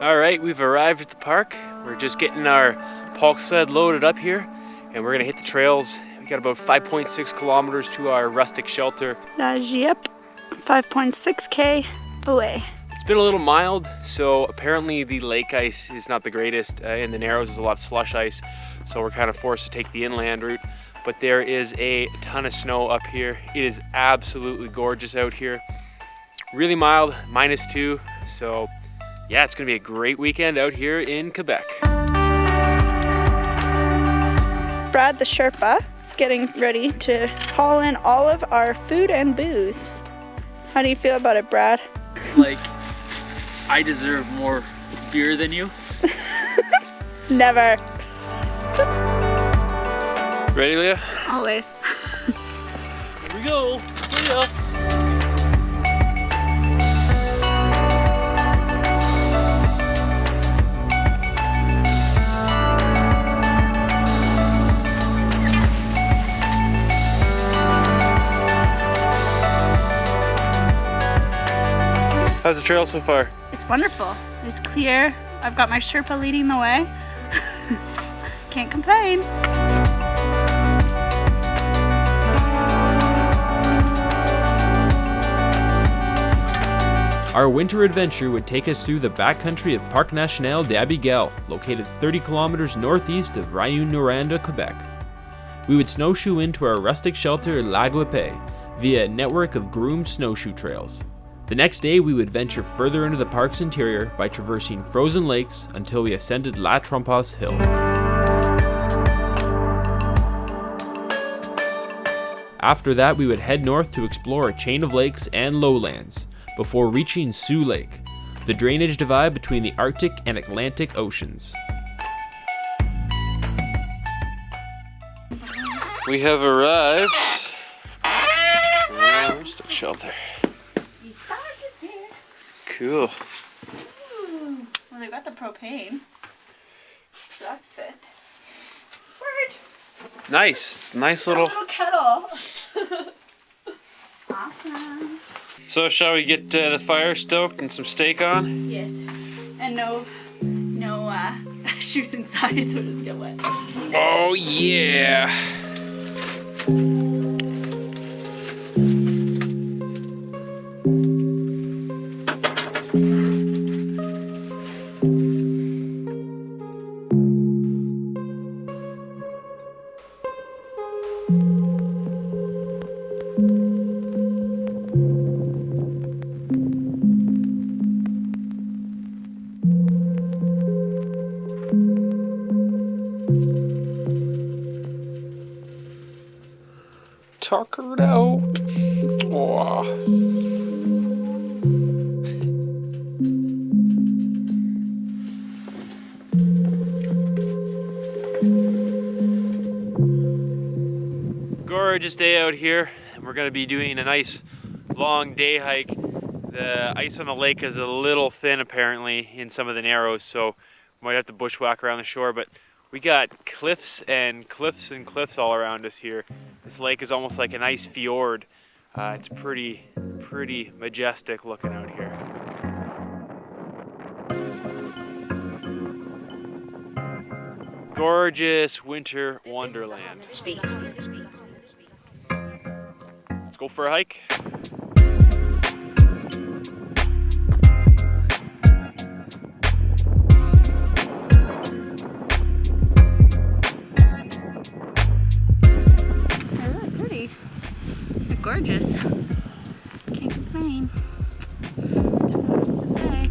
All right, we've arrived at the park. We're just getting our Parc sled loaded up here, and we're gonna hit the trails. We got about 5.6 kilometers to our rustic shelter. Yep, 5.6K away. It's been a little mild, so apparently the lake ice is not the greatest. In the Narrows, there's a lot of slush ice, so we're kind of forced to take the inland route. But there is a ton of snow up here. It is absolutely gorgeous out here. Really mild, -2, so yeah, it's gonna be a great weekend out here in Quebec. Brad the Sherpa is getting ready to haul in all of our food and booze. How do you feel about it, Brad? Like, I deserve more beer than you? Never. Ready, Leah? Always. Here we go. See ya. How's the trail so far? It's wonderful. It's clear. I've got my Sherpa leading the way. Can't complain. Our winter adventure would take us through the backcountry of Parc National d'Abigail, located 30 kilometers northeast of Rouyn-Noranda, Quebec. We would snowshoe into our rustic shelter La Guépée via a network of groomed snowshoe trails. The next day, we would venture further into the park's interior by traversing frozen lakes until we ascended La Trompas Hill. After that, we would head north to explore a chain of lakes and lowlands, before reaching Sioux Lake, the drainage divide between the Arctic and Atlantic Oceans. We have arrived at our rustic shelter. Cool. Ooh. Well, they got the propane, so that's fit. Smart. Nice A little. little kettle. Awesome. So shall we get the fire stoked and some steak on? Yes. And no shoes inside, so it doesn't get wet. Oh yeah. Tuckered out. Oh. Gorgeous day out here, and we're going to be doing a nice long day hike. The ice on the lake is a little thin apparently in some of the Narrows, so we might have to bushwhack around the shore, but we got cliffs and cliffs and cliffs all around us here. This lake is almost like a nice fjord. It's pretty majestic looking out here. Gorgeous winter wonderland. Let's go for a hike. Gorgeous. Can't complain. What else to say?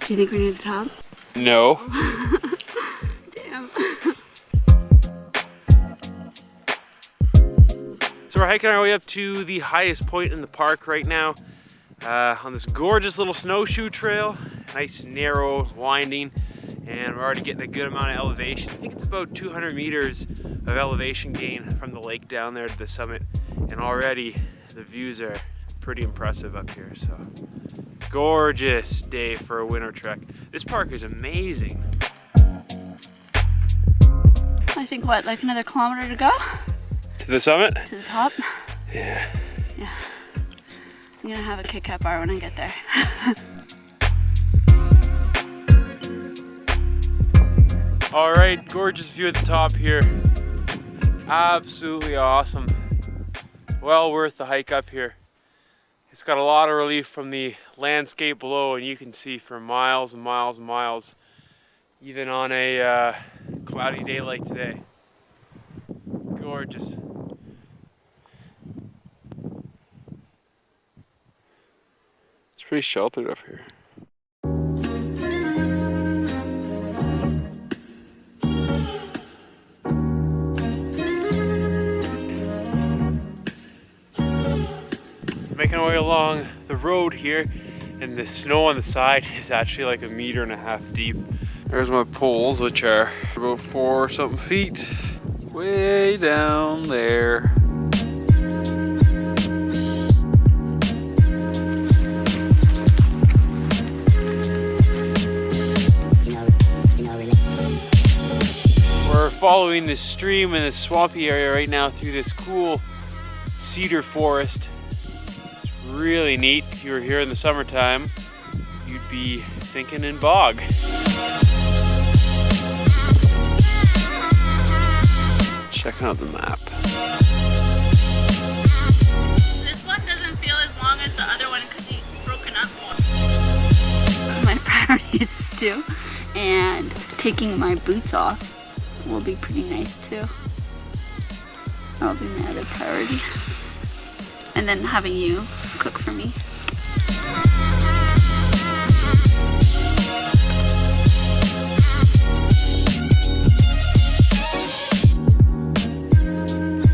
Do you think we're near the top? No. Damn. So we're hiking our way up to the highest point in the park right now, on this gorgeous little snowshoe trail. Nice, narrow, winding. And we're already getting a good amount of elevation. I think it's about 200 meters of elevation gain from the lake down there to the summit. And already the views are pretty impressive up here. So gorgeous day for a winter trek. This park is amazing. I think what, like another kilometer to go? To the summit? To the top? Yeah. Yeah. I'm gonna have a Kit Kat bar when I get there. All right, gorgeous view at the top here. Absolutely awesome. Well worth the hike up here. It's got a lot of relief from the landscape below, and you can see for miles and miles and miles, even on a cloudy day like today. Gorgeous. It's pretty sheltered up here. Making our way along the road here, and the snow on the side is actually like 1.5 meters deep. There's my poles, which are about 4 something feet, way down there. We're following this stream in this swampy area right now through this cool cedar forest. Really neat. If you were here in the summertime, you'd be sinking in bog. Checking out the map. This one doesn't feel as long as the other one because he's broken up more. My priority is stew, and taking my boots off will be pretty nice too. That'll be my other priority. And then having you cook for me.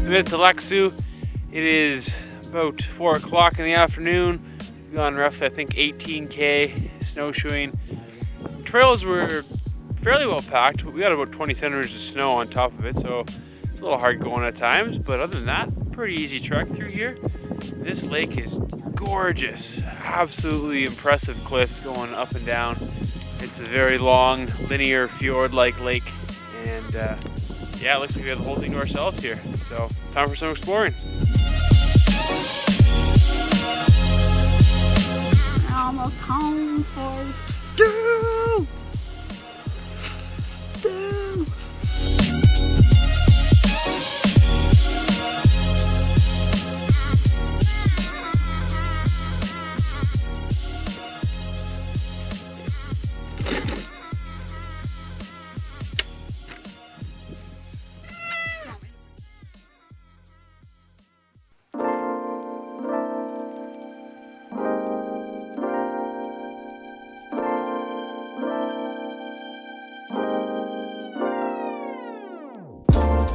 We made it to Laksu. It is about 4 o'clock in the afternoon. We've gone roughly, I think, 18K snowshoeing. Trails were fairly well packed, but we got about 20 centimeters of snow on top of it, so it's a little hard going at times, but other than that, pretty easy trek through here. This lake is gorgeous. Absolutely impressive cliffs going up and down. It's a very long, linear fjord-like lake, and yeah, it looks like we have the whole thing to ourselves here. So, time for some exploring. We're almost home for stew. Stew.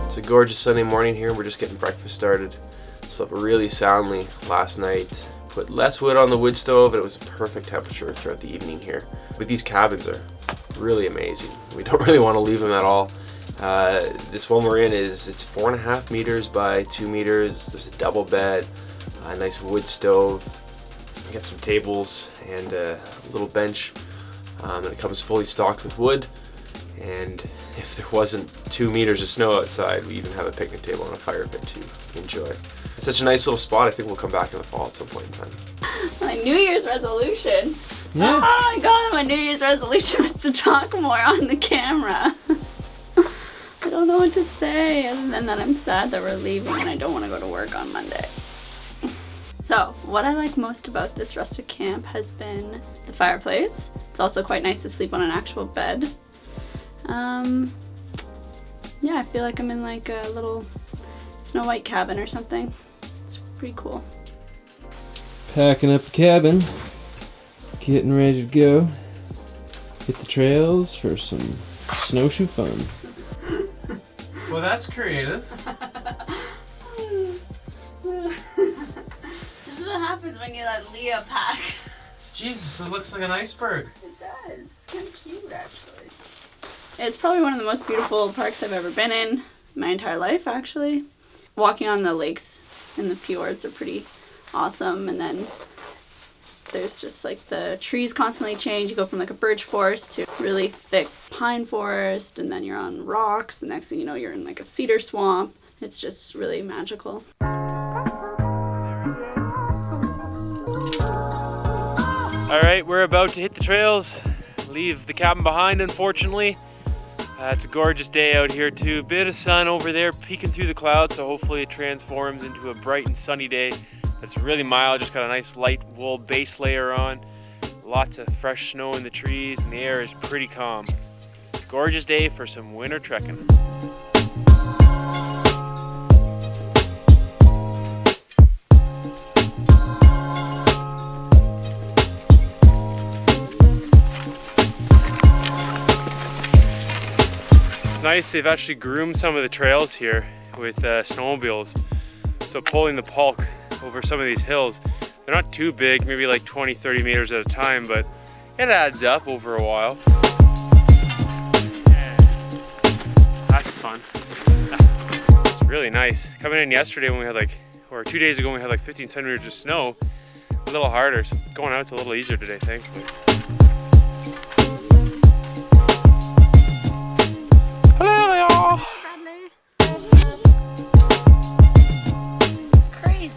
It's a gorgeous Sunday morning here. We're just getting breakfast started. Slept really soundly last night. Put less wood on the wood stove, and it was a perfect temperature throughout the evening here. But these cabins are really amazing. We don't really want to leave them at all. This one we're in it's 4.5 meters by 2 meters. There's a double bed, a nice wood stove. We got some tables and a little bench, and it comes fully stocked with wood. And if there wasn't 2 meters of snow outside, we even have a picnic table and a fire pit to enjoy. It's such a nice little spot. I think we'll come back in the fall at some point in time. My New Year's resolution. Yeah. Oh my god, my New Year's resolution was to talk more on the camera. I don't know what to say other than that I'm sad that we're leaving and I don't want to go to work on Monday. So, what I like most about this rustic camp has been the fireplace. It's also quite nice to sleep on an actual bed. Yeah, I feel like I'm in like a little Snow White cabin or something. It's pretty cool. Packing up the cabin, getting ready to go. Hit the trails for some snowshoe fun. Well, that's creative. This is what happens when you let Leah pack. Jesus, it looks like an iceberg. It does. It's kind of cute, actually. It's probably one of the most beautiful parks I've ever been in my entire life, actually. Walking on the lakes and the fjords are pretty awesome, and then there's just like the trees constantly change. You go from like a birch forest to really thick pine forest, and then you're on rocks. The next thing you know, you're in like a cedar swamp. It's just really magical. All right, we're about to hit the trails, leave the cabin behind, unfortunately. It's a gorgeous day out here too. Bit of sun over there peeking through the clouds, so hopefully it transforms into a bright and sunny day. It's really mild, just got a nice light wool base layer on. Lots of fresh snow in the trees, and the air is pretty calm. Gorgeous day for some winter trekking. Nice, they've actually groomed some of the trails here with snowmobiles. So pulling the Parc over some of these hills, they're not too big, maybe like 20-30 meters at a time, but it adds up over a while. Yeah. That's fun. It's really nice. Coming in yesterday when we had or 2 days ago when we had like 15 centimeters of snow, a little harder. So going out's a little easier today, thankfully. It's crazy.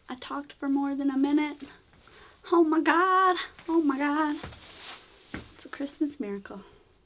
I talked for more than a minute. Oh my God. Oh my God. It's a Christmas miracle.